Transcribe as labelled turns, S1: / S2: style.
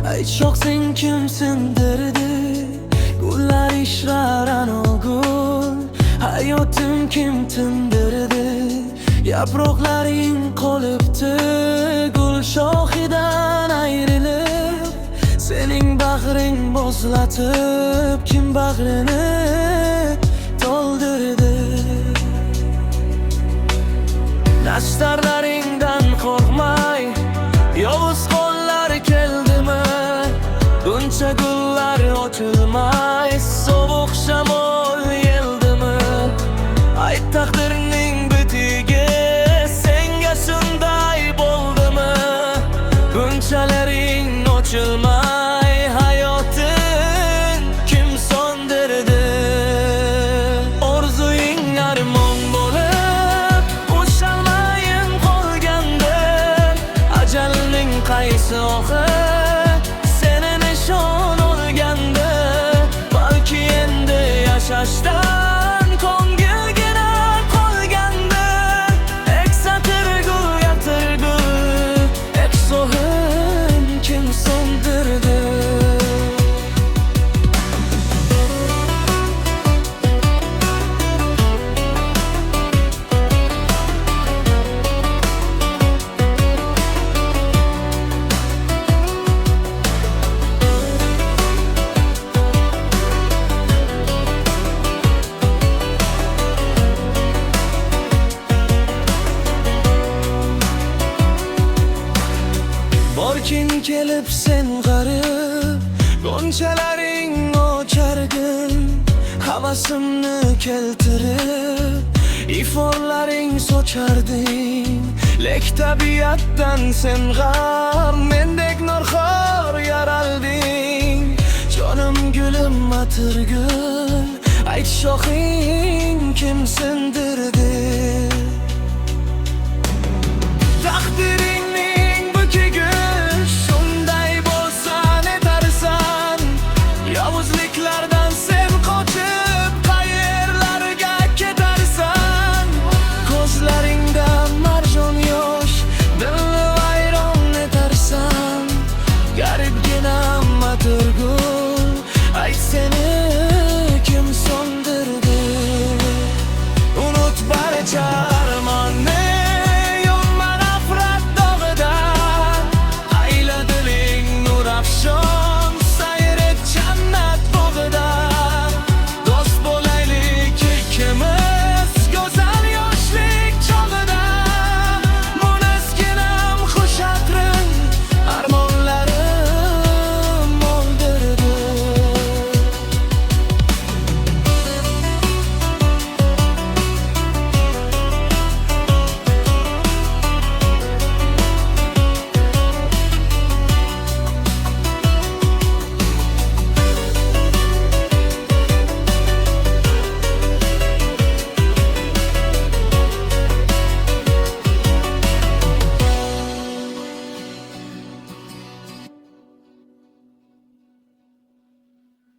S1: Aytchoq sen kimsindirdi, gullar ishraran o gul. Hayotim kim tindirdi, yaproqlaring qolibdi gul shoxidan ayrilib. Sening bag'ring bo'zlatib, kim bag'rini to'ldirdi. Nashtarlaringdan qo'rqmay, yovuz qo'llar keldimi? Buncha gullar ochilmay, sovuq shamol yeldimi? Ay taqdirning bitigi, senga shunday bo'ldimi? Bunchalaring ochilmay, hayotin kim so'ndirdi? Orzuing armon bo'lib, ushalmayin qolganda, ajalning qaysi oxi seni nishon olganda, balki endi yashashdan ko'ngilgina qolganda, eksatirgu yatirgu ek so'hin kim so'ndirdi? Borkin kelib sen g'arib, g'onchalaring ochargin, havasimni keltirib, iforlaring socharding. Lek tabiatdan sen g'ar, mendek norxor yaralding. Jonim gulim atirgul, ayt shoxing kimsindirdi?